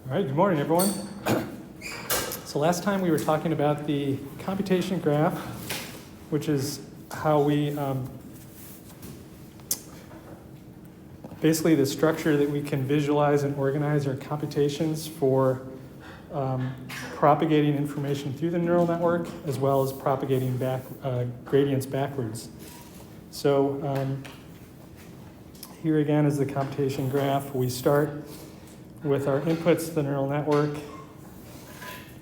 All right, good morning, everyone. So last time we were talking about the computation graph, which is how we, basically the structure that we can visualize and organize our computations for propagating information through the neural network, as well as propagating gradients backwards. So here again is the computation graph. We start with our inputs to the neural network.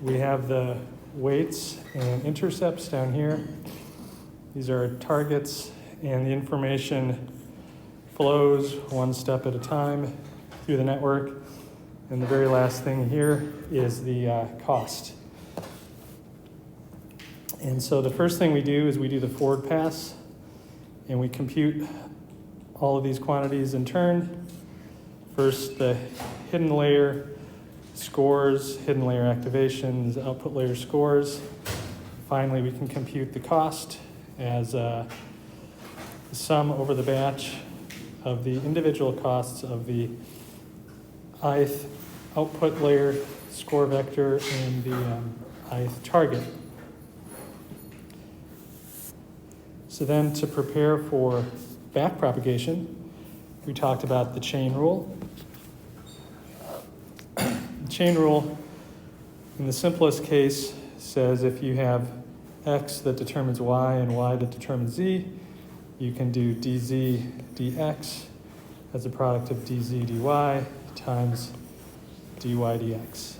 We have the weights and intercepts down here. These are our targets, and the information flows one step at a time through the network. And the very last thing here is the cost. And so the first thing we do is we do the forward pass, and we compute all of these quantities in turn. First, the hidden layer scores, hidden layer activations, output layer scores. Finally, we can compute the cost as the sum over the batch of the individual costs of the ith output layer score vector and the ith target. So then to prepare for backpropagation, we talked about the chain rule. The chain rule, in the simplest case, says if you have x that determines y and y that determines z, you can do dz dx as a product of dz dy times dy dx.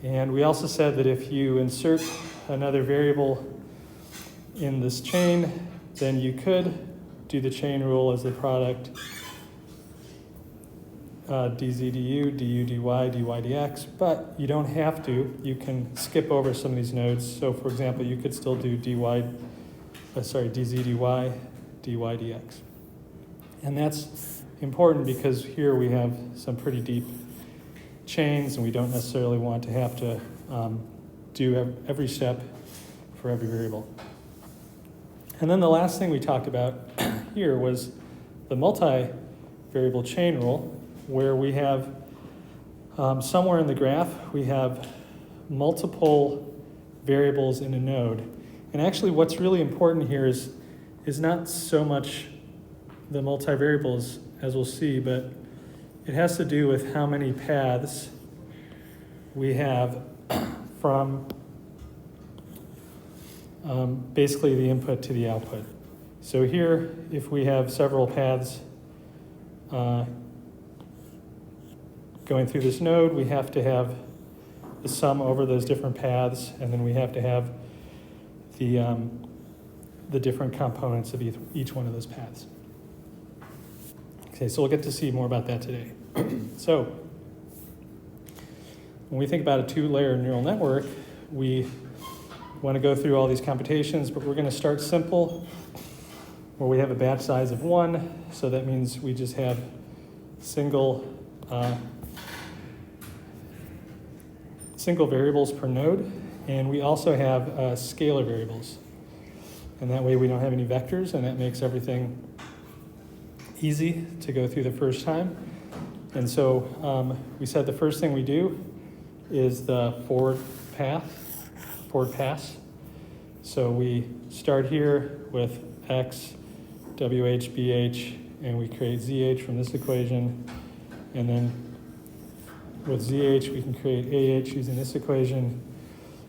And we also said that if you insert another variable in this chain, then you could do the chain rule as the product dz du, du dy, dy dx, but you don't have to. You can skip over some of these nodes. So for example, you could still do dz dy, dy dx. And that's important because here we have some pretty deep chains, and we don't necessarily want to have to do every step for every variable. And then the last thing we talked about here was the multivariable chain rule, where we have somewhere in the graph, we have multiple variables in a node. And actually what's really important here is not so much the multivariables, as we'll see, but it has to do with how many paths we have from basically the input to the output. So here, if we have several paths going through this node, we have to have the sum over those different paths, and then we have to have the different components of each one of those paths. Okay, so we'll get to see more about that today. So when we think about a two-layer neural network, we want to go through all these computations, but we're going to start simple, where we have a batch size of 1. So that means we just have single variables per node, and we also have scalar variables. And that way we don't have any vectors, and that makes everything easy to go through the first time. And so we said the first thing we do is the forward pass. So we start here with x, wh, bh, and we create zh from this equation. And then with zh, we can create ah using this equation,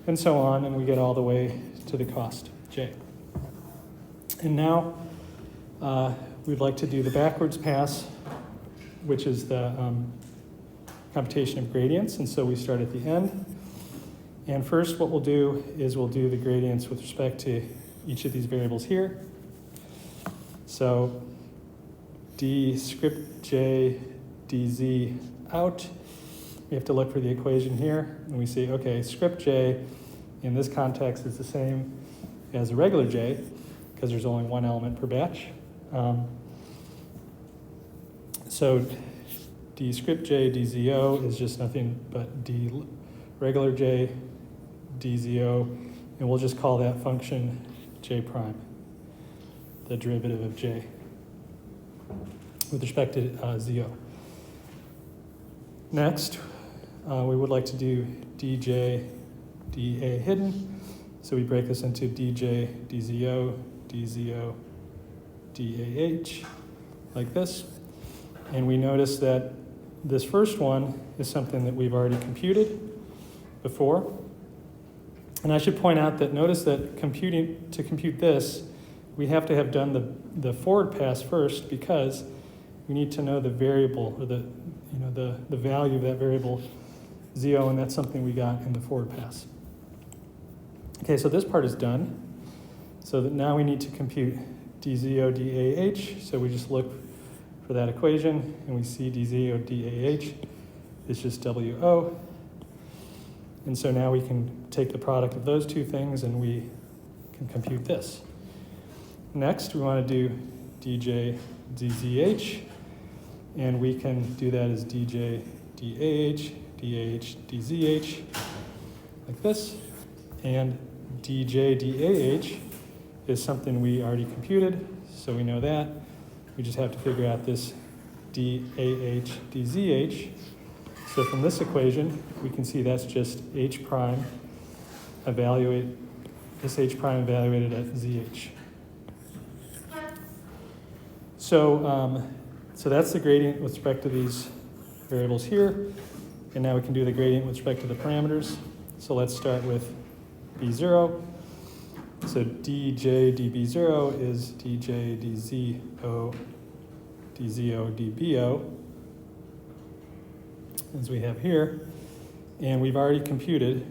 and so on, and we get all the way to the cost, j. And now we'd like to do the backwards pass, which is the computation of gradients, and so we start at the end. And first what we'll do is we'll do the gradients with respect to each of these variables here. So d script j dz out, we have to look for the equation here, and we say, okay, script j in this context is the same as a regular j, because there's only one element per batch. So d script j dzo is just nothing but d regular j dzo, and we'll just call that function j prime, the derivative of j with respect to zo. Next, we would like to do dj, dA hidden. So we break this into dj, dzo, dzo, dah, like this. And we notice that this first one is something that we've already computed before. And I should point out that notice that to compute this, we have to have done the forward pass first, because we need to know the variable, or the value of that variable zo, and that's something we got in the forward pass. Okay, so this part is done. So that now we need to compute dzo dah. So we just look for that equation, and we see dzo dah is just wo. And so now we can take the product of those two things, and we can compute this. Next, we want to do dj dzh, and we can do that as dj dah, dah dzh, like this. And dj dah is something we already computed, so we know that. We just have to figure out this dah dzh. So from this equation, we can see that's just h prime evaluated at zh. So that's the gradient with respect to these variables here. And now we can do the gradient with respect to the parameters. So let's start with b0. So dj db0 is dj dzo dbo, as we have here. And we've already computed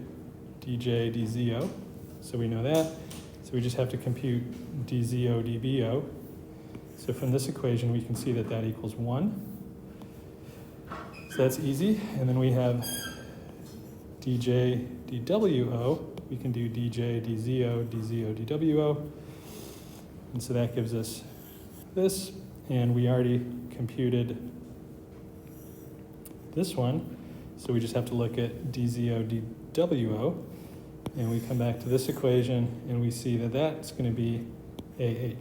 dj dzo, so we know that. So we just have to compute dzo dbo. So from this equation, we can see that that equals 1. So that's easy. And then we have dj dwo. We can do dj dzo dwo. And so that gives us this. And we already computed this one. So we just have to look at dzo dwo. And we come back to this equation, and we see that that's going to be ah.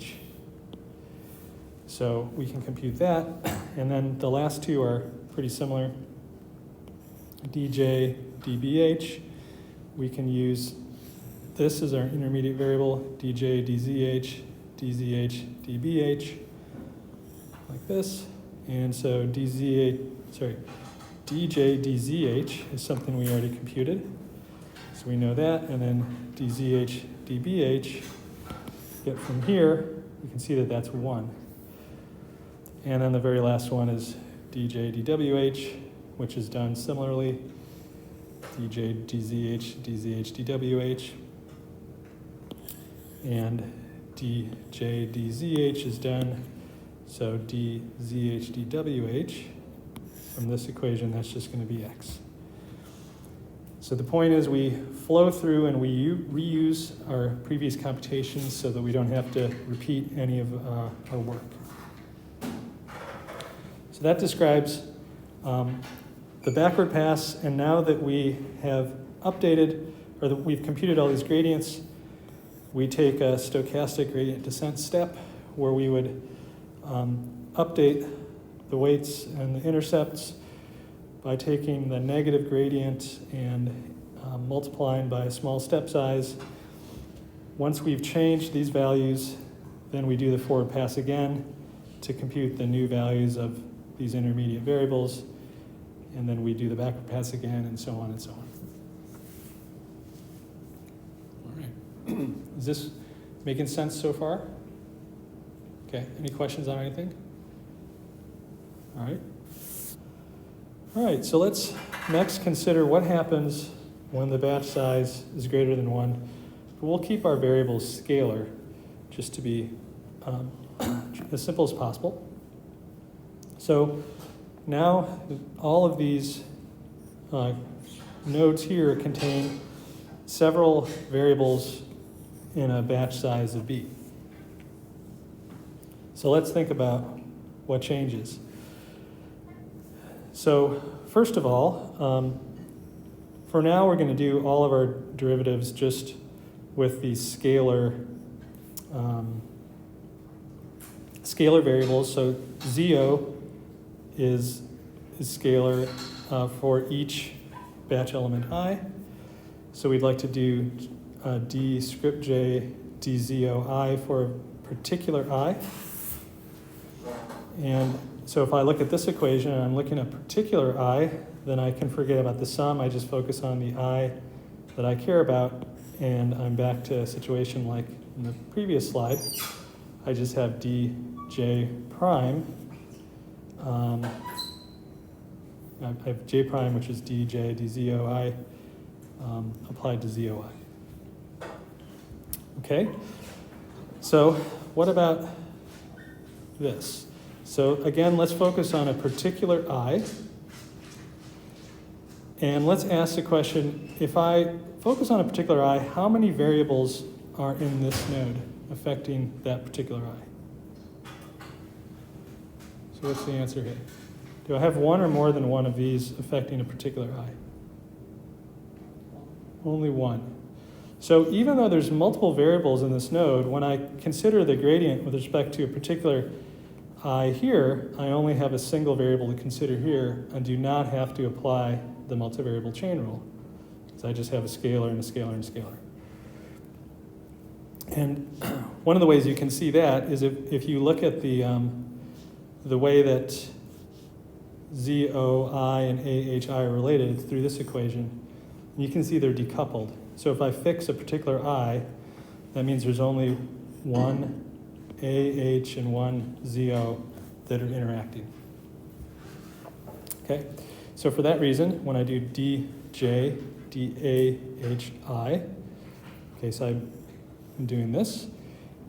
So we can compute that. And then the last two are pretty similar. dj dbh, we can use this as our intermediate variable, dj dzh, dzh dbh, like this. And so dj dzh is something we already computed. So we know that. And then dzh dbh, get from here, we can see that that's 1. And then the very last one is dj dwh, which is done similarly. dj dzh, dzh dwh. And dj dzh is done. So dzh dwh, from this equation, that's just going to be x. So the point is we flow through and we reuse our previous computations so that we don't have to repeat any of our work. So that describes the backward pass. And now that we have updated, or that we've computed all these gradients, we take a stochastic gradient descent step where we would update the weights and the intercepts by taking the negative gradient and multiplying by a small step size. Once we've changed these values, then we do the forward pass again to compute the new values of these intermediate variables, and then we do the backward pass again, and so on and so on. All right. Is this making sense so far? Okay, any questions on anything? All right. All right, so let's next consider what happens when the batch size is greater than 1. But we'll keep our variables scalar just to be as simple as possible. So now all of these nodes here contain several variables in a batch size of b. So let's think about what changes. So first of all, for now we're going to do all of our derivatives just with these scalar variables. So zo is scalar for each batch element I. So we'd like to do d script jdzo I for a particular I. And so if I look at this equation and I'm looking at particular I, then I can forget about the sum. I just focus on the I that I care about, and I'm back to a situation like in the previous slide. I just have dj prime. I have j prime, which is dj dzoi applied to zoi. Okay, so what about this? So again, let's focus on a particular I. And let's ask the question, if I focus on a particular I, how many variables are in this node affecting that particular I? So what's the answer here? Do I have one or more than one of these affecting a particular I? Only one. So even though there's multiple variables in this node, when I consider the gradient with respect to a particular I here, I only have a single variable to consider here and do not have to apply the multivariable chain rule, because I just have a scalar and a scalar and a scalar. And one of the ways you can see that is if you look at the way that ZOI and AHI are related, it's through this equation. You can see they're decoupled. So if I fix a particular I, that means there's only one AH and one ZO that are interacting. Okay, so for that reason, when I do DJ, DAHI, okay, so I'm doing this.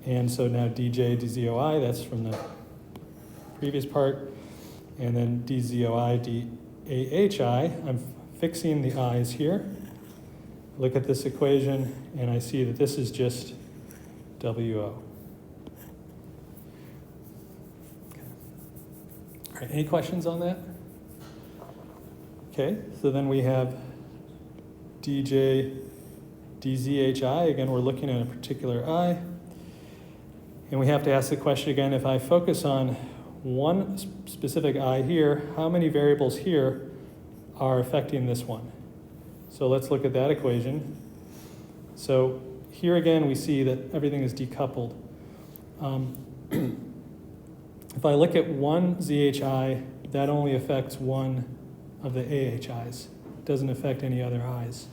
And so now DJ, DZOI, that's from the previous part. And then DZOI, DAHI, I'm fixing the i's here. Look at this equation, and I see that this is just WO. Okay. All right, any questions on that? Okay, so then we have DJ, DZHI. Again, we're looking at a particular I. And we have to ask the question again, if I focus on one specific I here, how many variables here are affecting this one? So let's look at that equation. So here again, we see that everything is decoupled. If I look at one ZHI, that only affects one of the AHIs. It doesn't affect any other I's.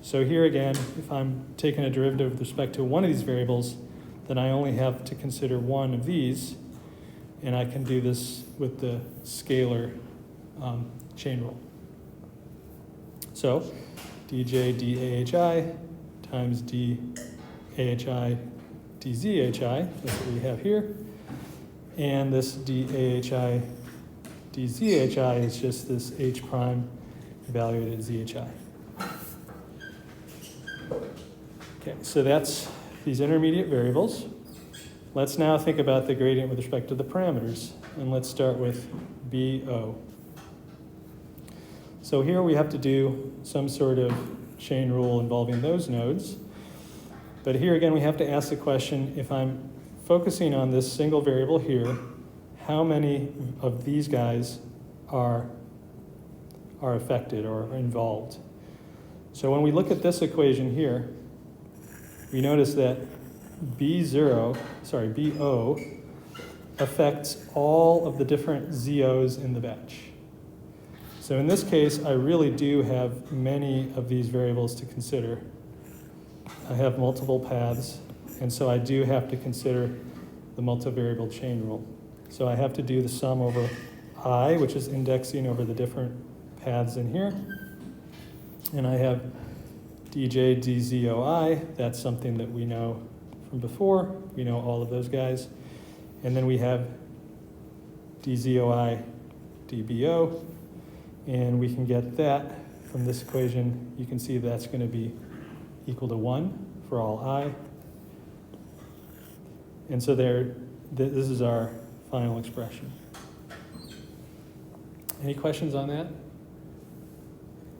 So here again, if I'm taking a derivative with respect to one of these variables, then I only have to consider one of these, and I can do this with the scalar chain rule. So dj dAHI times dAHI dZHI, that's what we have here. And this dAHI dZHI is just this H prime evaluated ZHI. Okay, so that's these intermediate variables. Let's now think about the gradient with respect to the parameters, and let's start with BO. So here we have to do some sort of chain rule involving those nodes. But here again, we have to ask the question, if I'm focusing on this single variable here, how many of these guys are affected or are involved? So when we look at this equation here, we notice that BO affects all of the different ZOs in the batch. So in this case, I really do have many of these variables to consider. I have multiple paths, and so I do have to consider the multivariable chain rule. So I have to do the sum over I, which is indexing over the different paths in here. And I have dj dzoi, that's something that we know from before. We know all of those guys. And then we have dzoi dbo, and we can get that from this equation. You can see that's going to be equal to 1 for all I. And so this is our final expression. Any questions on that?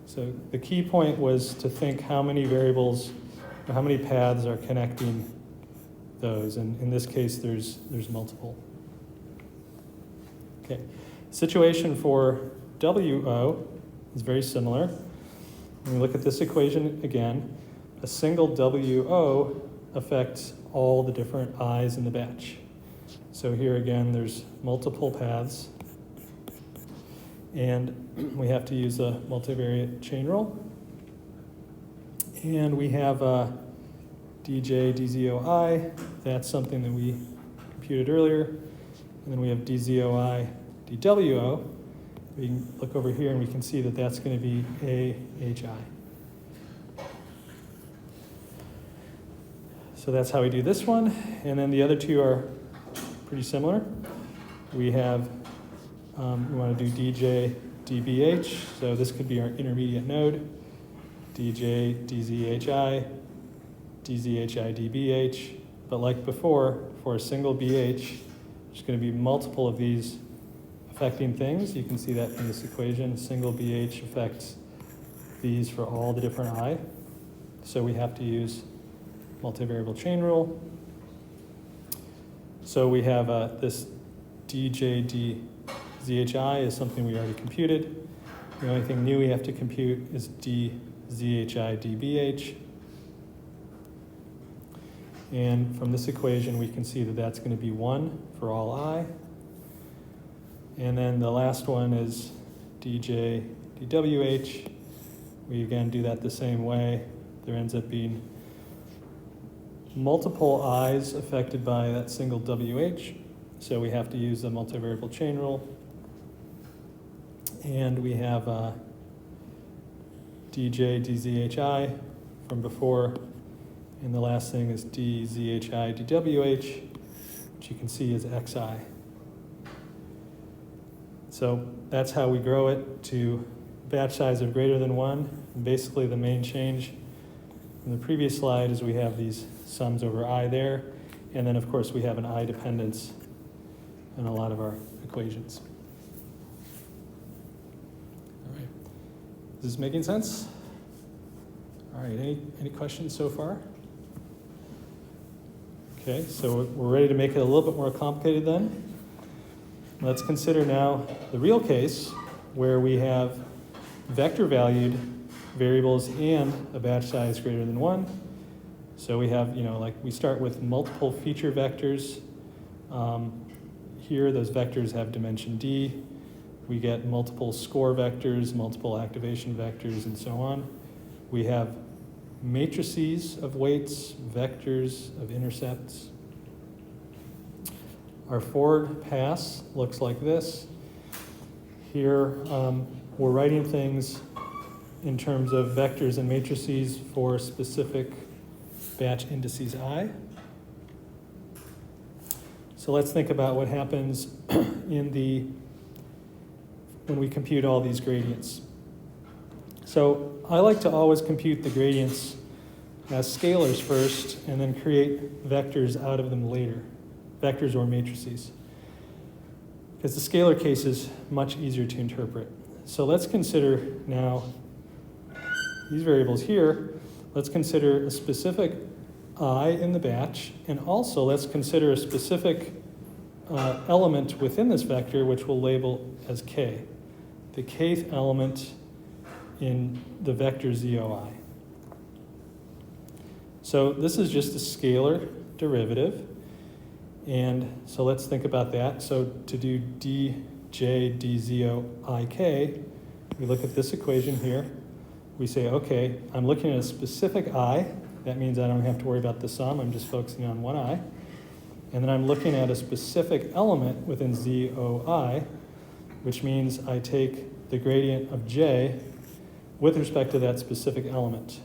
So the key point was to think how many variables, or how many paths are connecting those. And in this case, there's multiple. Okay, situation for WO is very similar. When we look at this equation again, a single WO affects all the different i's in the batch. So here again, there's multiple paths, and we have to use a multivariate chain rule. And we have dj dzoi, that's something that we computed earlier. And then we have dzoi dwo. We can look over here and we can see that that's going to be AHI. So that's how we do this one. And then the other two are pretty similar. We have, we want to do dj dbh, so this could be our intermediate node. dj dzhi, dzhi dbh. But like before, for a single bh, there's going to be multiple of these affecting things. You can see that in this equation. Single BH affects these for all the different I. So we have to use multivariable chain rule. So we have this dj dzhi is something we already computed. The only thing new we have to compute is dzhi dbh. And from this equation, we can see that that's going to be 1 for all I. And then the last one is dj dwh. We again do that the same way. There ends up being multiple i's affected by that single wh. So we have to use the multivariable chain rule. And we have dj dzhi from before. And the last thing is dzhi dwh, which you can see is xi. So that's how we grow it to batch size of greater than 1. And basically the main change from the previous slide is we have these sums over I there. And then of course we have an I dependence in a lot of our equations. All right. Is this making sense? All right, any questions so far? Okay, so we're ready to make it a little bit more complicated then. Let's consider now the real case where we have vector-valued variables and a batch size greater than 1. So we have, like we start with multiple feature vectors. Here, those vectors have dimension d. We get multiple score vectors, multiple activation vectors, and so on. We have matrices of weights, vectors of intercepts. Our forward pass looks like this. Here, we're writing things in terms of vectors and matrices for specific batch indices I. So let's think about what happens when we compute all these gradients. So I like to always compute the gradients as scalars first and then create vectors out of them later. Vectors or matrices, because the scalar case is much easier to interpret. So let's consider now these variables here. Let's consider a specific I in the batch, and also let's consider a specific element within this vector, which we'll label as k, the kth element in the vector ZOI. So this is just a scalar derivative. And so let's think about that. So to do dj dzoik, we look at this equation here. We say, okay, I'm looking at a specific I. That means I don't have to worry about the sum. I'm just focusing on one I. And then I'm looking at a specific element within ZOI, which means I take the gradient of j with respect to that specific element,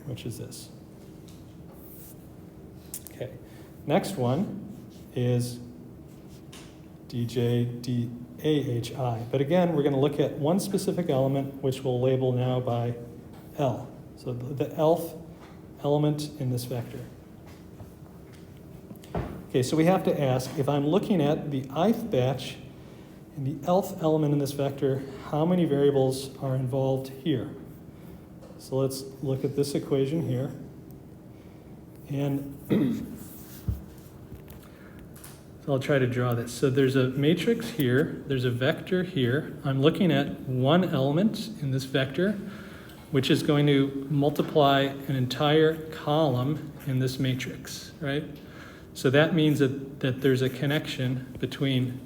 which is this. Okay. Next one is dj dahi. But again, we're going to look at one specific element, which we'll label now by L. So the elf element in this vector. Okay, so we have to ask, if I'm looking at the ith batch and the elf element in this vector, how many variables are involved here? So let's look at this equation here. And so I'll try to draw this. So there's a matrix here, there's a vector here. I'm looking at one element in this vector, which is going to multiply an entire column in this matrix, right? So that means that there's a connection between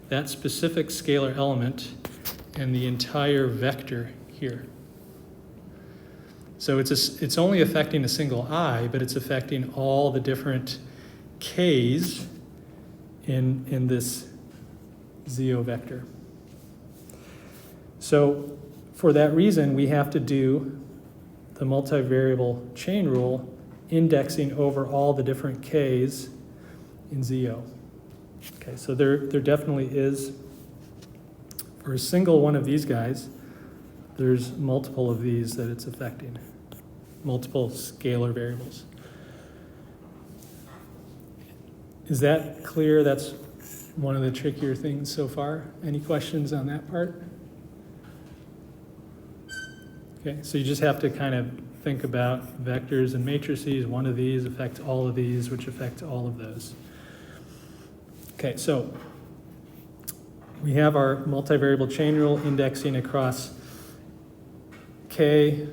that specific scalar element and the entire vector here. So it's only affecting a single I, but it's affecting all the different k's in this ZO vector. So for that reason, we have to do the multivariable chain rule indexing over all the different k's in ZO. Okay, so there definitely is, for a single one of these guys, there's multiple of these that it's affecting, multiple scalar variables. Is that clear? That's one of the trickier things so far. Any questions on that part? Okay, so you just have to kind of think about vectors and matrices. One of these affects all of these, which affects all of those. Okay, so we have our multivariable chain rule indexing across K,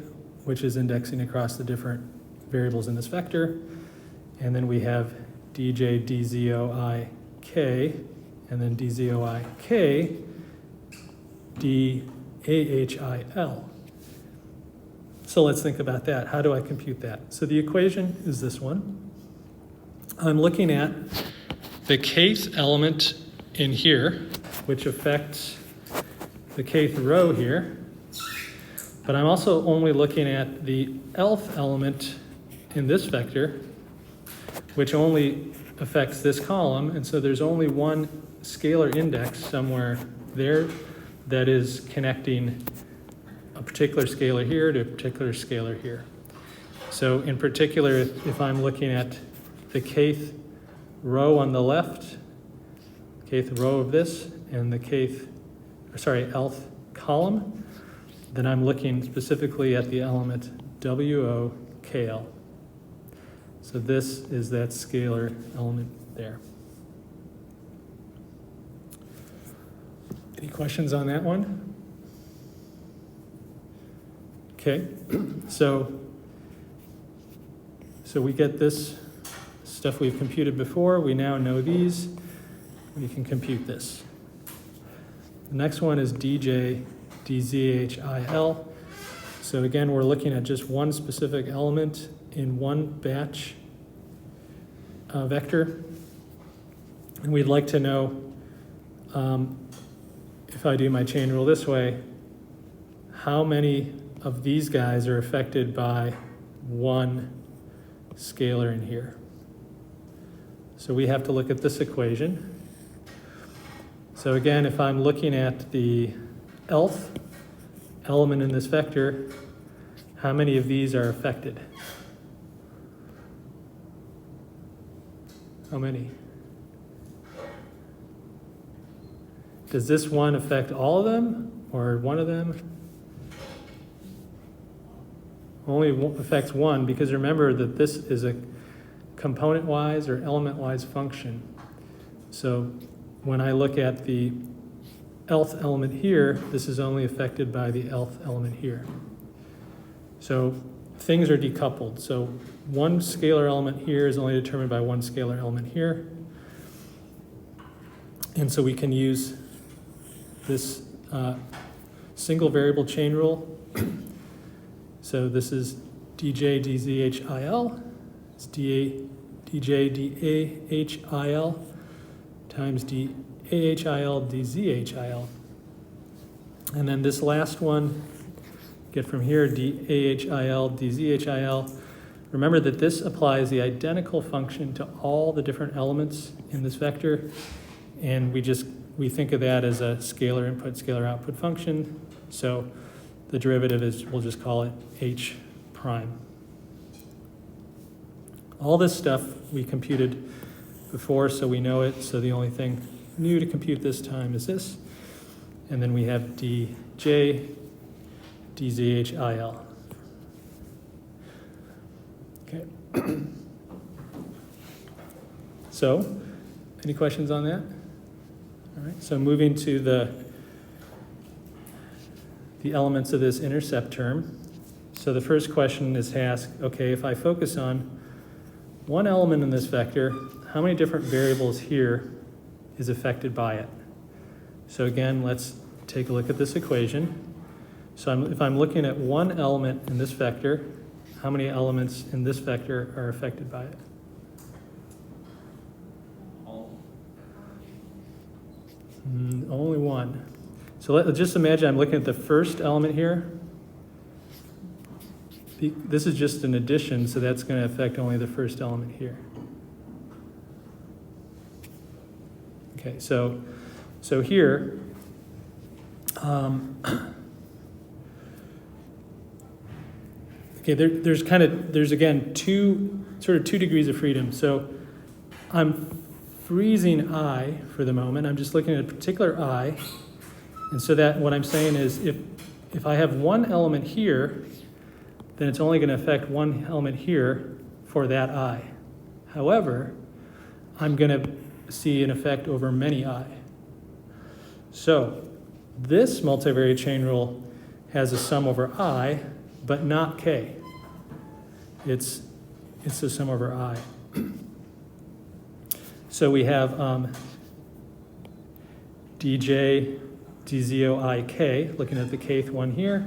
which is indexing across the different variables in this vector. And then we have dj dzoi k, and then dzoi k dahil. So let's think about that. How do I compute that? So the equation is this one. I'm looking at the kth element in here, which affects the kth row here. But I'm also only looking at the lth element in this vector, which only affects this column. And so there's only one scalar index somewhere there that is connecting a particular scalar here to a particular scalar here. So in particular, if I'm looking at the kth row on the left, kth row of this, and the lth column, then I'm looking specifically at the element WOKL. So this is that scalar element there. Any questions on that one? Okay, so we get this stuff we've computed before. We now know these. We can compute this. The next one is dj dzhil. So again, we're looking at just one specific element in one batch vector. And we'd like to know, if I do my chain rule this way, how many of these guys are affected by one scalar in here. So we have to look at this equation. So again, if I'm looking at the lth element in this vector, how many of these are affected? How many? Does this one affect all of them or one of them? Only affects one, because remember that this is a component-wise or element-wise function. So when I look at the lth element here, this is only affected by the lth element here. So things are decoupled. So one scalar element here is only determined by one scalar element here. And so we can use this single variable chain rule. So this is dj dzhil, it's dj dahil times dahil dzhil. And then this last one, get from here, dahil dzhil. Remember that this applies the identical function to all the different elements in this vector, and we think of that as a scalar input, scalar output function. So the derivative is, we'll just call it h prime. All this stuff we computed before, so we know it. So the only thing new to compute this time is this. And then we have dj dzhil. Okay. So, any questions on that? All right, so moving to the elements of this intercept term. So the first question is to ask, okay, if I focus on one element in this vector, how many different variables here is affected by it? So again, let's take a look at this equation. So if I'm looking at one element in this vector, how many elements in this vector are affected by it? Only one. So let's just imagine I'm looking at the first element here. This is just an addition, so that's going to affect only the first element here. Okay, so here, okay, there's again two degrees of freedom. So I'm freezing I for the moment. I'm just looking at a particular I, and so that what I'm saying is if I have one element here, then it's only going to affect one element here for that I. However, I'm going to see an effect over many I. So this multivariate chain rule has a sum over I, but not K. It's a sum over I. So we have dj dzo I k, looking at the kth one here,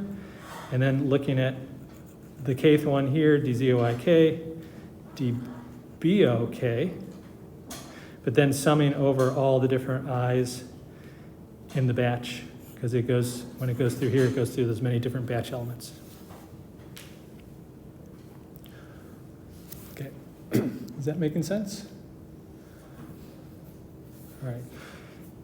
and then looking at the kth one here, dzo I k, dbo k, but then summing over all the different i's in the batch, because when it goes through here, it goes through those many different batch elements. Okay, is that making sense? All right.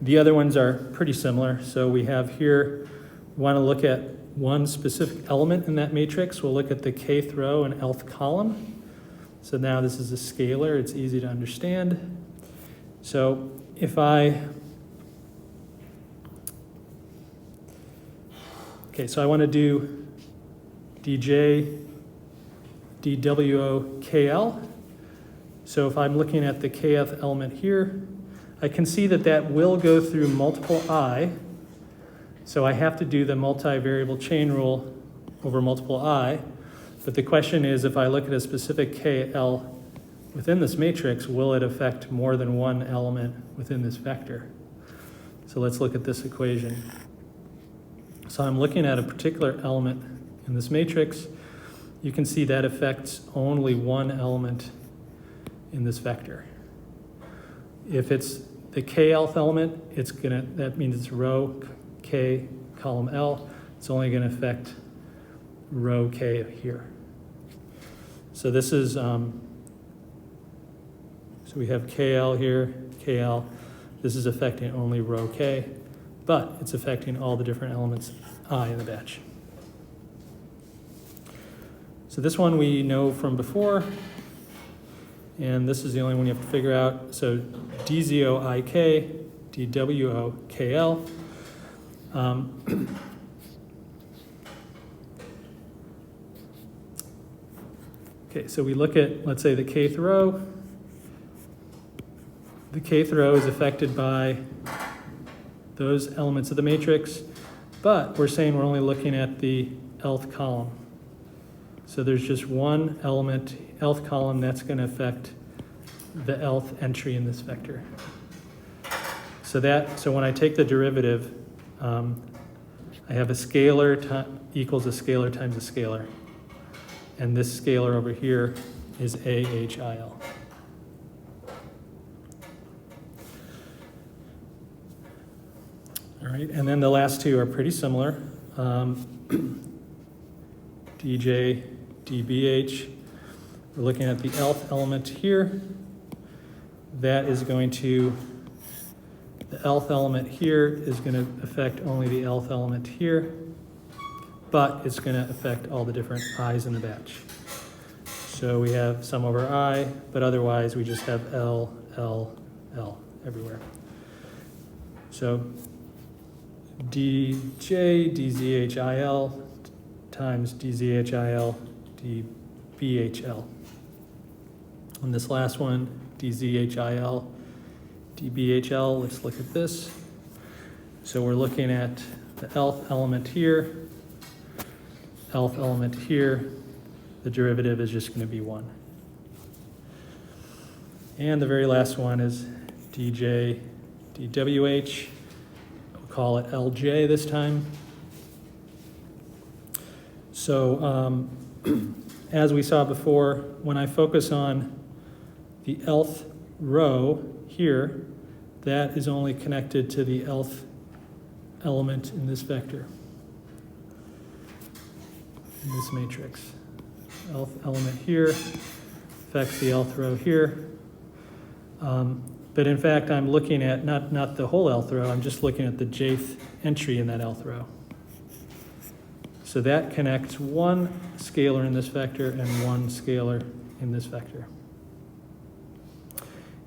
The other ones are pretty similar. So we have here, want to look at one specific element in that matrix. We'll look at the kth row and lth column. So now this is a scalar. It's easy to understand. So if I want to do dj dwo kl. So if I'm looking at the kth element here, I can see that will go through multiple I. So I have to do the multivariable chain rule over multiple I. But the question is, if I look at a specific KL within this matrix, will it affect more than one element within this vector? So let's look at this equation. So I'm looking at a particular element in this matrix. You can see that affects only one element in this vector. If it's the kth element, that means it's row K, column L. It's only going to affect row K here. So this is, so we have KL here, KL. This is affecting only row K, but it's affecting all the different elements I in the batch. So this one we know from before, and this is the only one you have to figure out. So dzo ik, dwo kl. Okay, so we look at, let's say, the kth row. The kth row is affected by those elements of the matrix, but we're saying we're only looking at the lth column. So there's just one element, lth column, that's going to affect the lth entry in this vector. So when I take the derivative, I have a scalar equals a scalar times a scalar. And this scalar over here is AHIL. All right, and then the last two are pretty similar. DJ, DBH, we're looking at the lth element here. That is going to, the lth element here is going to affect only the lth element here, but it's going to affect all the different i's in the batch. So we have sum over I, but otherwise we just have L, L, L everywhere. So dj dzhil times dzhil dbhl. And this last one, dzhil dbhl, let's look at this. So we're looking at the lth element here. nth element here, the derivative is just going to be 1. And the very last one is dj dwh. We'll call it Lj this time. So as we saw before, when I focus on the nth row here, that is only connected to the nth element in this vector, in this matrix. Nth element here affects the nth row here. But in fact, I'm looking at not the whole nth row, I'm just looking at the jth entry in that nth row. So that connects one scalar in this vector and one scalar in this vector.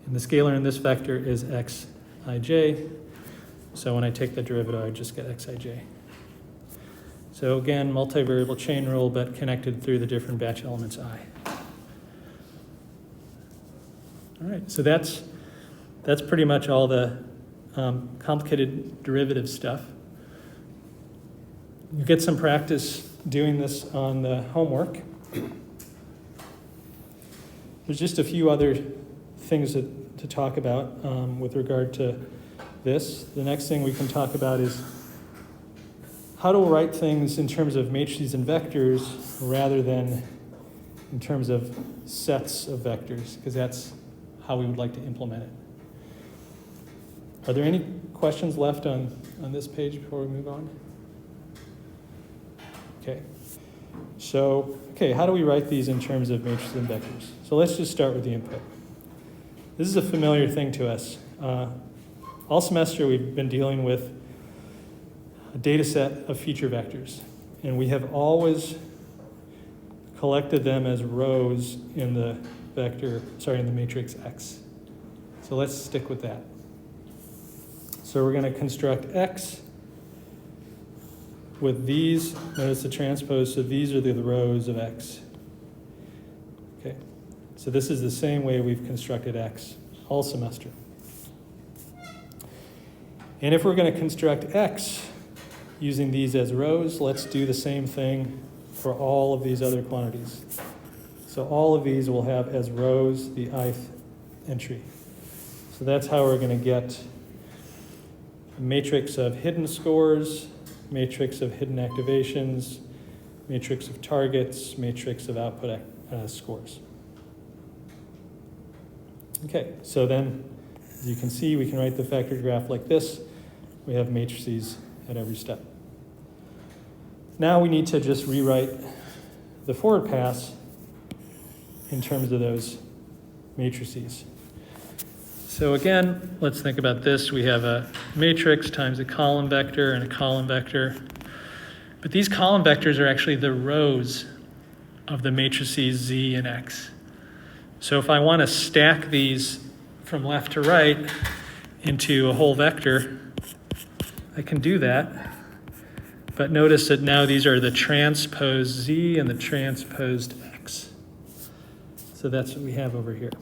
And the scalar in this vector is xij. So when I take the derivative, I just get xij. So again, multivariable chain rule, but connected through the different batch elements I. All right, so that's pretty much all the complicated derivative stuff. You get some practice doing this on the homework. There's just a few other things to talk about with regard to this. The next thing we can talk about is how to write things in terms of matrices and vectors rather than in terms of sets of vectors, because that's how we would like to implement it. Are there any questions left on this page before we move on? Okay. So, how do we write these in terms of matrices and vectors? So let's just start with the input. This is a familiar thing to us. All semester we've been dealing with a data set of feature vectors, and we have always collected them as rows in the in the matrix X. So let's stick with that. So we're going to construct X with these, notice the transpose, so these are the rows of X. Okay, so this is the same way we've constructed X all semester. And if we're going to construct X using these as rows, let's do the same thing for all of these other quantities. So all of these will have as rows the ith entry. So that's how we're going to get a matrix of hidden scores, matrix of hidden activations, matrix of targets, matrix of output scores. Okay, so then, as you can see, we can write the vector graph like this. We have matrices at every step. Now we need to just rewrite the forward pass in terms of those matrices. So again, let's think about this. We have a matrix times a column vector and a column vector. But these column vectors are actually the rows of the matrices Z and X. So if I want to stack these from left to right into a whole vector, I can do that. But notice that now these are the transposed Z and the transposed X. So that's what we have over here.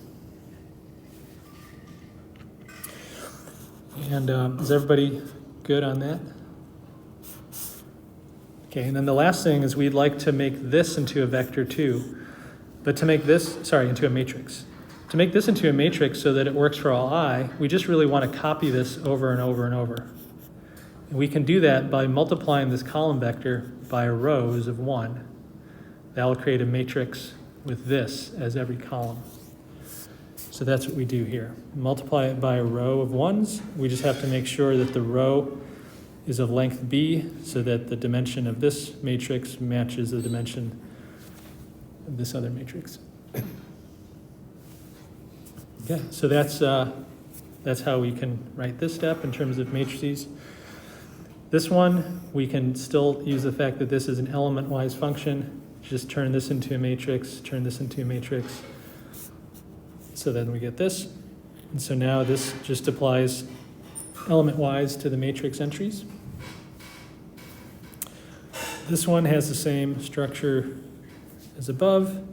And is everybody good on that? Okay, and then the last thing is we'd like to make this into a vector too. But to make this, into a matrix. To make this into a matrix so that it works for all I, we just really want to copy this over and over and over. And we can do that by multiplying this column vector by rows of 1. That will create a matrix with this as every column. So that's what we do here. Multiply it by a row of 1s. We just have to make sure that the row is of length b so that the dimension of this matrix matches the dimension of this other matrix. Okay, so that's how we can write this step in terms of matrices. This one, we can still use the fact that this is an element-wise function. Just turn this into a matrix, turn this into a matrix. So then we get this. And so now this just applies element-wise to the matrix entries. This one has the same structure as above.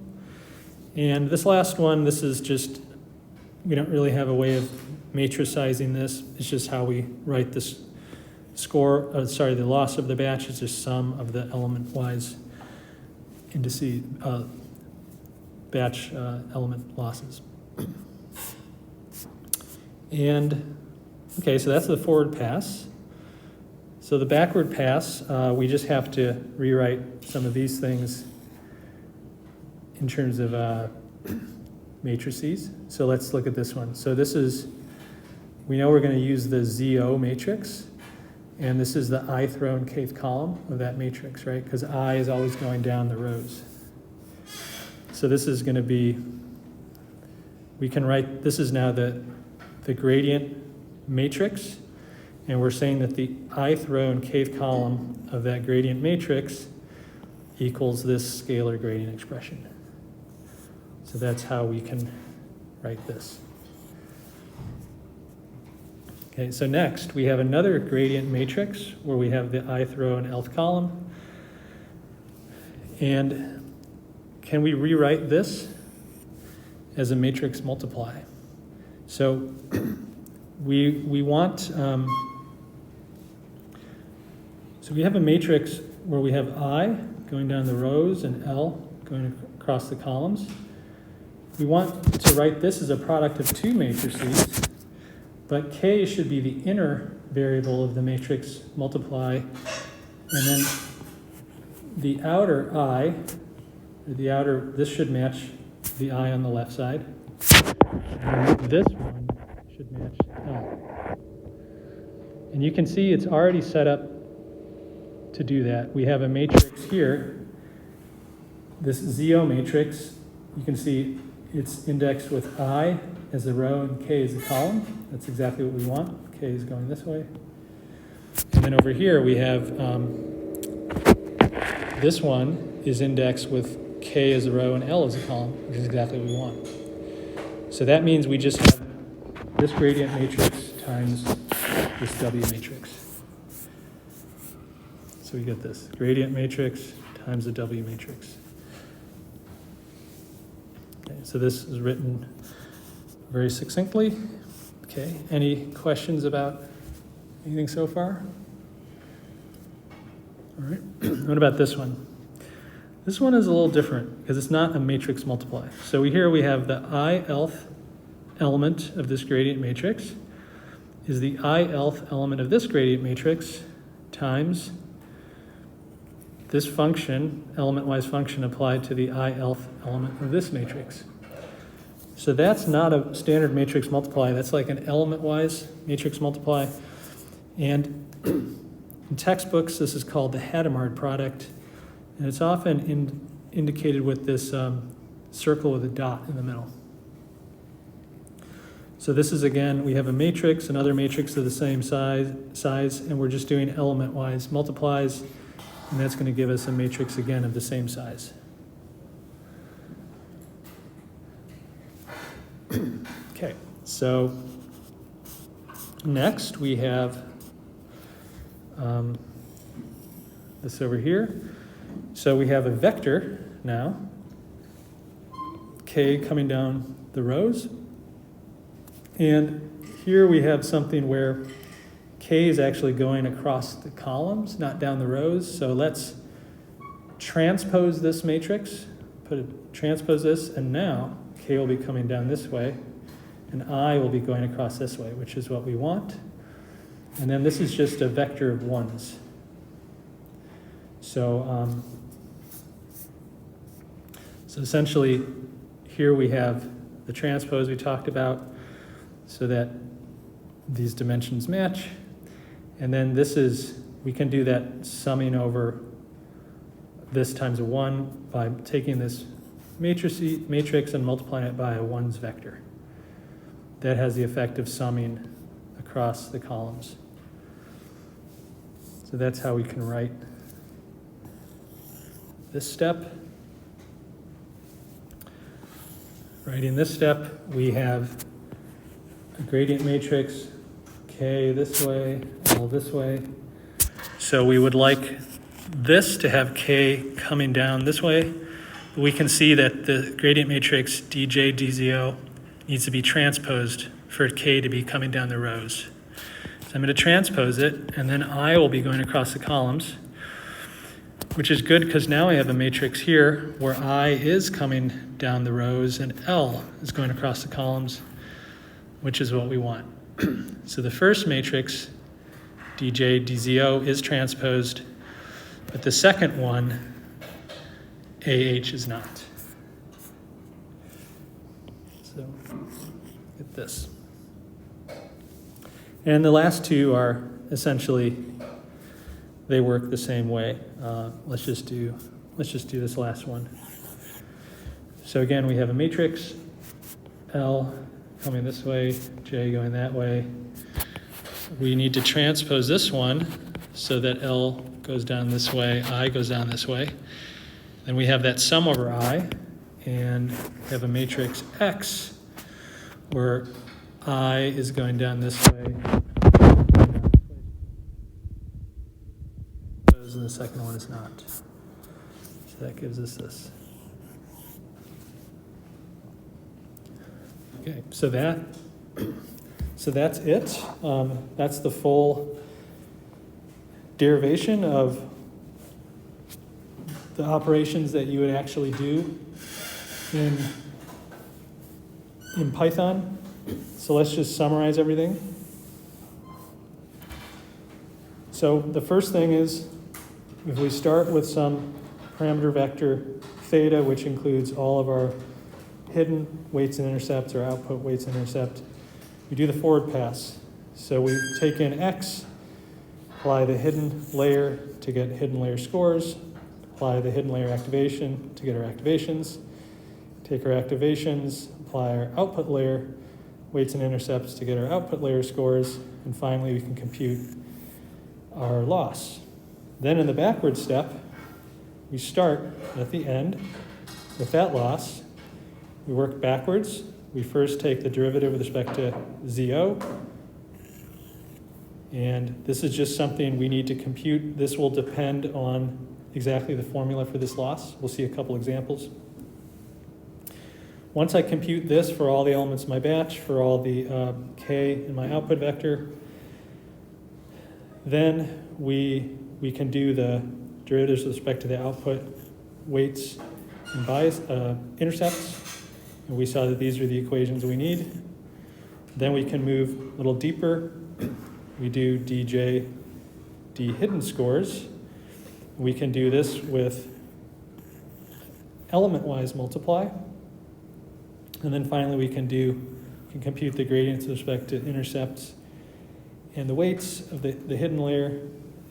And this last one, this is just, we don't really have a way of matricizing this. It's just how we write this the loss of the batch is just sum of the element-wise indices, batch element losses. And, okay, so that's the forward pass. So the backward pass, we just have to rewrite some of these things in terms of matrices. So let's look at this one. So this is, we know we're going to use the ZO matrix, and this is the ith row and kth column of that matrix, right? Because I is always going down the rows. So this is going to be, we can write, this is now the gradient matrix, and we're saying that the ith row and kth column of that gradient matrix equals this scalar gradient expression. So that's how we can write this. Okay, so next we have another gradient matrix where we have the ith row and lth column. And can we rewrite this as a matrix multiply? So we want, so we have a matrix where we have I going down the rows and L going across the columns. We want to write this as a product of two matrices, but K should be the inner variable of the matrix multiply, and then the outer I, or the outer, this should match the I on the left side, and this one should match L. And you can see it's already set up to do that. We have a matrix here, this ZO matrix. You can see it's indexed with I as a row and K as a column. That's exactly what we want. K is going this way. And then over here we have, this one is indexed with K as a row and L as a column, which is exactly what we want. So that means we just have this gradient matrix times this W matrix. So we get this gradient matrix times the W matrix. Okay, so this is written very succinctly. Okay, any questions about anything so far? All right, what about this one? This one is a little different because it's not a matrix multiply. So here we have the I-lth element of this gradient matrix is the I-lth element of this gradient matrix times this function, element-wise function applied to the I-lth element of this matrix. So that's not a standard matrix multiply. That's like an element-wise matrix multiply. And in textbooks, this is called the Hadamard product. And it's often indicated with this circle with a dot in the middle. So this is, again, we have a matrix, another matrix of the same size, and we're just doing element-wise multiplies. And that's going to give us a matrix, again, of the same size. Okay, so next we have this over here. So we have a vector now, K coming down the rows. And here we have something where K is actually going across the columns, not down the rows. So let's transpose this matrix, transpose this, and now K will be coming down this way, and I will be going across this way, which is what we want. And then this is just a vector of ones. So, so essentially, here we have the transpose we talked about, so that these dimensions match. And then this is, we can do that summing over this times a 1 by taking this matrix and multiplying it by a 1's vector. That has the effect of summing across the columns. So that's how we can write this step. Right, in this step, we have a gradient matrix, K this way, L this way. So we would like this to have K coming down this way. We can see that the gradient matrix dj dzo needs to be transposed for K to be coming down the rows. So I'm going to transpose it, and then I will be going across the columns. which is good because now I have a matrix here where I is coming down the rows and L is going across the columns, which is what we want. So the first matrix, dj dzo, is transposed, but the second one, ah, is not. So get this. And the last two are essentially, they work the same way. Let's just do this last one. So again, we have a matrix, L coming this way, J going that way. We need to transpose this one so that L goes down this way, I goes down this way. Then we have that sum over I, and we have a matrix X where I is going down this way. And the second one is not. So that gives us this. Okay, so that's it. That's the full derivation of the operations that you would actually do in Python. So let's just summarize everything. So the first thing is, if we start with some parameter vector theta, which includes all of our hidden weights and intercepts, or output weights and intercept, we do the forward pass. So we take in x, apply the hidden layer to get hidden layer scores, apply the hidden layer activation to get our activations, take our activations, apply our output layer weights and intercepts to get our output layer scores, and finally we can compute our loss. Then in the backward step, we start at the end with that loss. We work backwards. We first take the derivative with respect to ZO. And this is just something we need to compute. This will depend on exactly the formula for this loss. We'll see a couple examples. Once I compute this for all the elements of my batch, for all the k in my output vector, then we can do the derivatives with respect to the output weights and bias intercepts. And we saw that these are the equations we need. Then we can move a little deeper. We do dj d hidden scores. We can do this with element-wise multiply. And then finally we can compute the gradients with respect to intercepts and the weights of the hidden layer,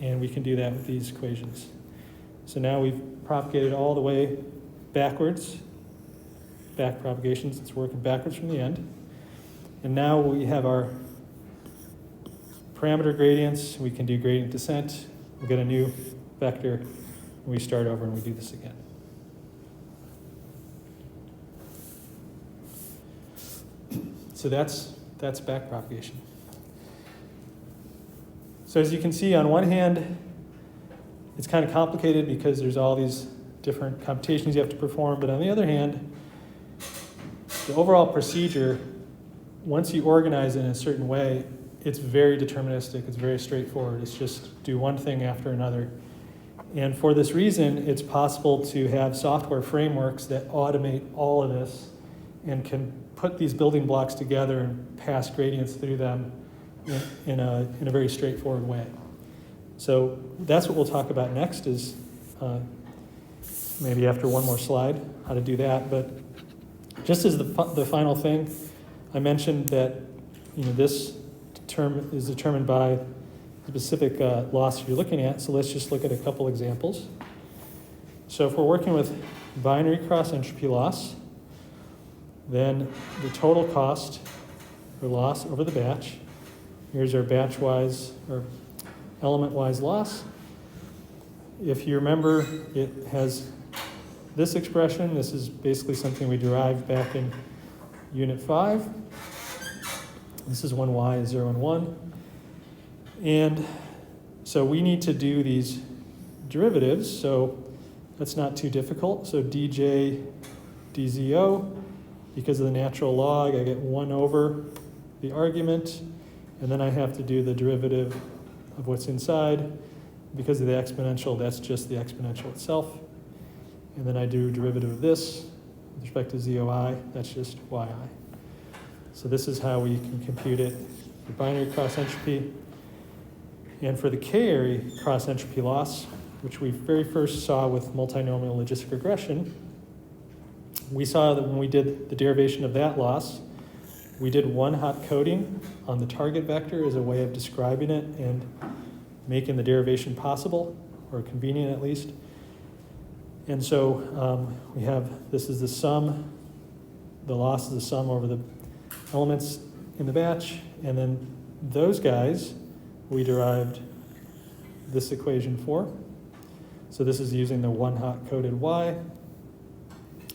and we can do that with these equations. So now we've propagated all the way backwards, back propagations, it's working backwards from the end. And now we have our parameter gradients, we can do gradient descent, we'll get a new vector, and we start over and we do this again. So that's back propagation. So as you can see, on one hand, it's kind of complicated because there's all these different computations you have to perform, but on the other hand, the overall procedure, once you organize it in a certain way, it's very deterministic, it's very straightforward. It's just do one thing after another. And for this reason, it's possible to have software frameworks that automate all of this and can put these building blocks together and pass gradients through them in a very straightforward way. So that's what we'll talk about next, is maybe after one more slide, how to do that. But just as the final thing, I mentioned that this term is determined by the specific loss you're looking at. So let's just look at a couple examples. So if we're working with binary cross entropy loss, then the total cost or loss over the batch, here's our batch-wise or element-wise loss. If you remember, it has this expression. This is basically something we derived back in Unit 5. This is when y is 0 and 1. And so we need to do these derivatives, so that's not too difficult. So dj dzo, because of the natural log, I get 1 over the argument, and then I have to do the derivative of what's inside. because of the exponential, that's just the exponential itself. And then I do derivative of this with respect to ZOI, that's just YI. So this is how we can compute it for binary cross entropy. And for the K-area cross entropy loss, which we very first saw with multinomial logistic regression, we saw that when we did the derivation of that loss, we did one-hot coding on the target vector as a way of describing it and making the derivation possible, or convenient at least. And so we have, this is the sum, the loss is the sum over the elements in the batch, and then those guys we derived this equation for. So this is using the one-hot coded y.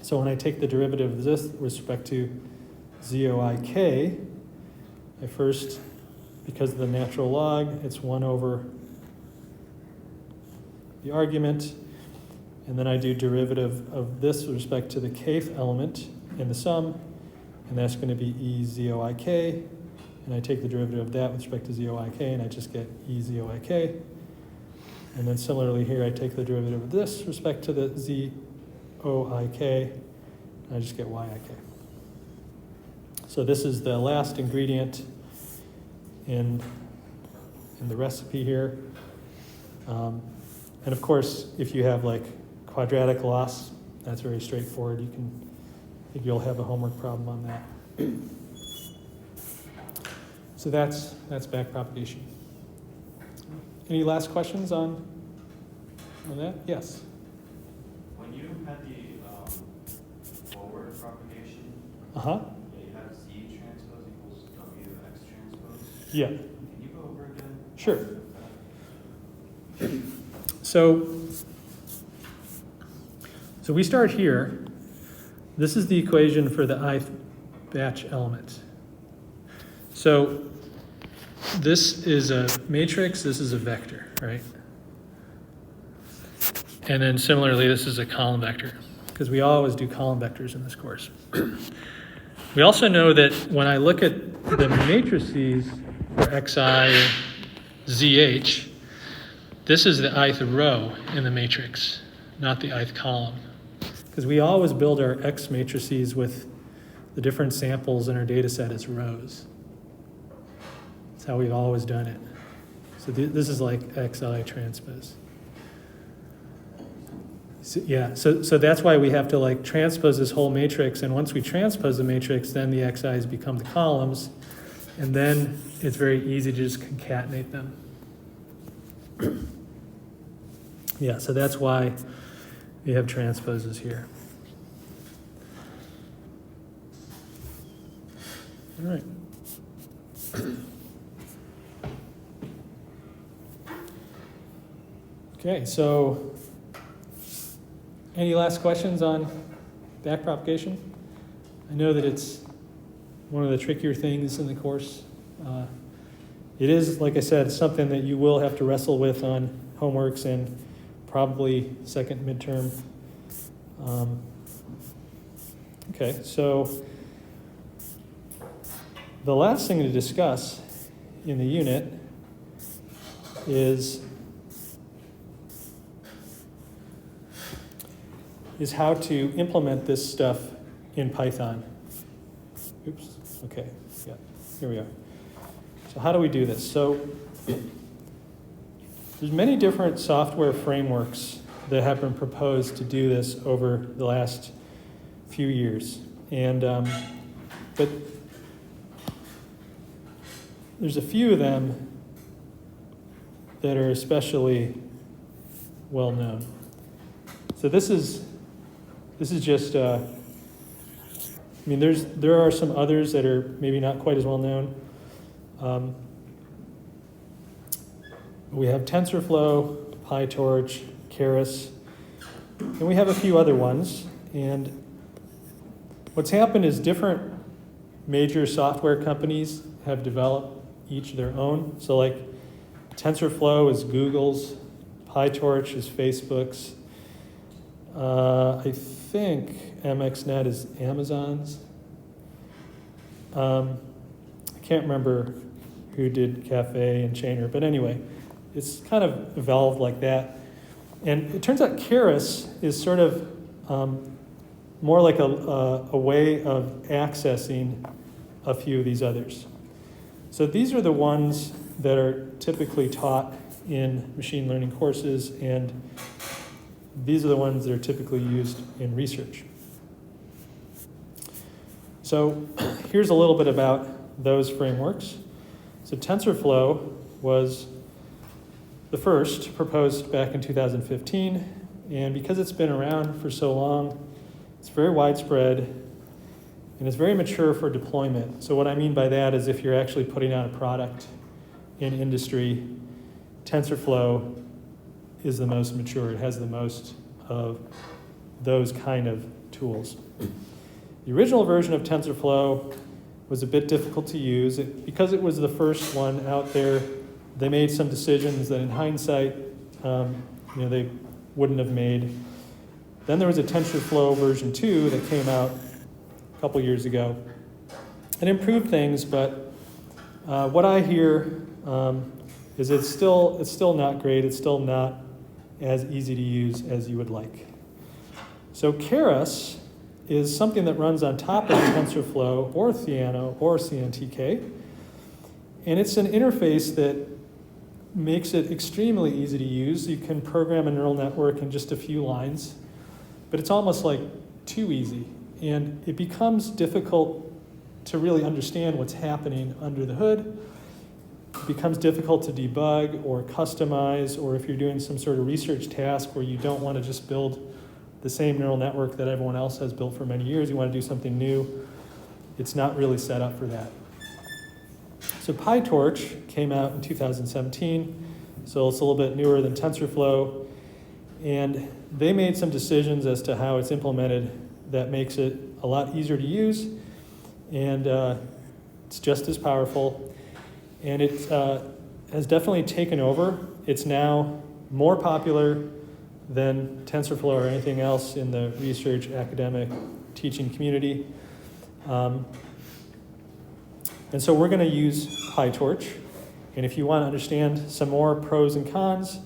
So when I take the derivative of this with respect to ZOIK, I first, because of the natural log, it's 1 over the argument, and then I do derivative of this with respect to the kth element in the sum, and that's going to be E ZOIK, and I take the derivative of that with respect to ZOIK, and I just get E ZOIK. And then similarly here, I take the derivative of this with respect to the ZOIK, and I just get YIK. So this is the last ingredient in the recipe here. And of course, if you have like quadratic loss, that's very straightforward. I think you'll have a homework problem on that. So that's backpropagation. Any last questions on that? Yes. When you had the forward propagation, Uh-huh. you have Z transpose equals WX transpose. Yeah. Can you go over again? Sure. So we start here. This is the equation for the ith batch element. So this is a matrix, this is a vector, right? And then similarly, this is a column vector, because we always do column vectors in this course. We also know that when I look at the matrices for xi or zh, this is the ith row in the matrix, not the ith column. Because we always build our X matrices with the different samples in our data set as rows. That's how we've always done it. So this is like XI transpose. So, yeah, so that's why we have to like transpose this whole matrix, and once we transpose the matrix, then the XI's become the columns, and then it's very easy to just concatenate them. Yeah, so that's why we have transposes here. All right. Okay, so any last questions on backpropagation? I know that it's one of the trickier things in the course. It is, like I said, something that you will have to wrestle with on homeworks and probably second midterm. Okay, so the last thing to discuss in the unit is how to implement this stuff in Python. Oops, okay, yeah, here we are. So how do we do this? So there's many different software frameworks that have been proposed to do this over the last few years. And, but there's a few of them that are especially well known. So this is just, I mean, there are some others that are maybe not quite as well known. We have TensorFlow, PyTorch, Keras, and we have a few other ones. And what's happened is different major software companies have developed each their own. So like TensorFlow is Google's, PyTorch is Facebook's, I think MXNet is Amazon's. I can't remember who did Cafe and Chainer, but anyway, it's kind of evolved like that. And it turns out Keras is sort of more like a way of accessing a few of these others. So these are the ones that are typically taught in machine learning courses, and these are the ones that are typically used in research. So here's a little bit about those frameworks. So TensorFlow was the first proposed back in 2015, and because it's been around for so long, it's very widespread, and it's very mature for deployment. So what I mean by that is if you're actually putting out a product in industry, TensorFlow is the most mature. It has the most of those kind of tools. The original version of TensorFlow was a bit difficult to use. Because it was the first one out there, they made some decisions that in hindsight, they wouldn't have made. Then there was a TensorFlow version 2 that came out a couple years ago. It improved things, but what I hear is it's still not great. It's still not as easy to use as you would like. So Keras is something that runs on top of TensorFlow or Theano or CNTK. And it's an interface that makes it extremely easy to use. You can program a neural network in just a few lines, but it's almost like too easy. And it becomes difficult to really understand what's happening under the hood. It becomes difficult to debug or customize, or if you're doing some sort of research task where you don't want to just build the same neural network that everyone else has built for many years, you want to do something new, it's not really set up for that. So PyTorch came out in 2017, so it's a little bit newer than TensorFlow, and they made some decisions as to how it's implemented that makes it a lot easier to use, and it's just as powerful, and it has definitely taken over. It's now more popular than TensorFlow or anything else in the research, academic, teaching community. And so we're going to use PyTorch. And if you want to understand some more pros and cons,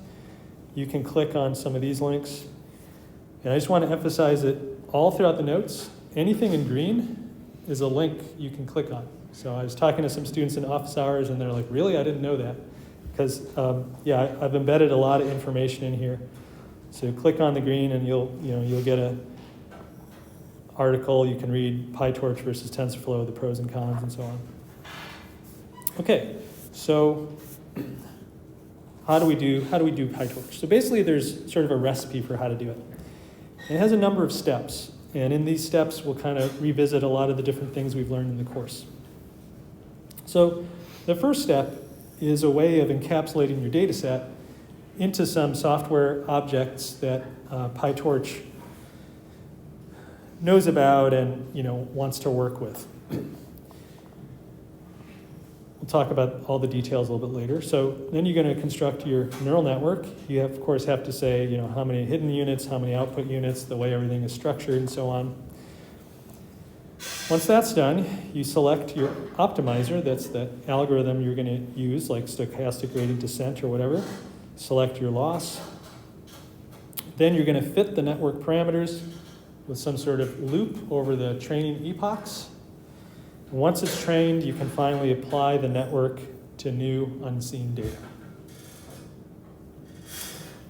you can click on some of these links. And I just want to emphasize that all throughout the notes, anything in green is a link you can click on. So I was talking to some students in office hours, and they're like, really? I didn't know that. Because, I've embedded a lot of information in here. So click on the green, and you'll get an article. You can read PyTorch versus TensorFlow, the pros and cons, and so on. Okay, so how do we do PyTorch? So basically, there's sort of a recipe for how to do it. And it has a number of steps, and in these steps, we'll kind of revisit a lot of the different things we've learned in the course. So the first step is a way of encapsulating your data set into some software objects that PyTorch knows about and wants to work with. We'll talk about all the details a little bit later. So then you're going to construct your neural network. You of course have to say how many hidden units, how many output units, the way everything is structured, and so on. Once that's done, you select your optimizer. That's the algorithm you're going to use, like stochastic gradient descent or whatever. Select your loss. Then you're going to fit the network parameters with some sort of loop over the training epochs. And once it's trained, you can finally apply the network to new unseen data.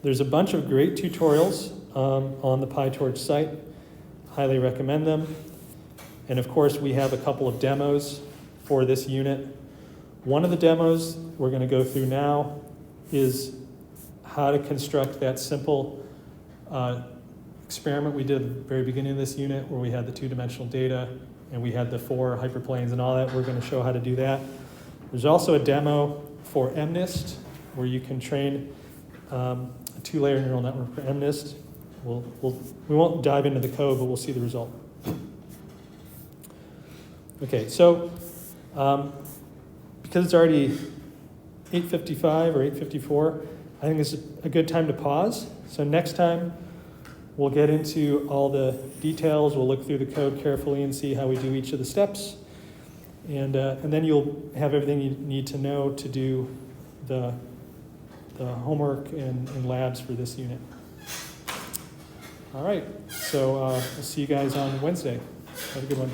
There's a bunch of great tutorials on the PyTorch site. Highly recommend them. And of course, we have a couple of demos for this unit. One of the demos we're going to go through now is how to construct that simple experiment we did at the very beginning of this unit where we had the two-dimensional data and we had the 4 hyperplanes and all that. We're going to show how to do that. There's also a demo for MNIST where you can train a 2-layer neural network for MNIST. We won't dive into the code, but we'll see the result. Okay, so because it's already 8:55 or 8:54, I think it's a good time to pause. So next time, we'll get into all the details. We'll look through the code carefully and see how we do each of the steps. And then you'll have everything you need to know to do the the homework and labs for this unit. All right, so we'll see you guys on Wednesday. Have a good one.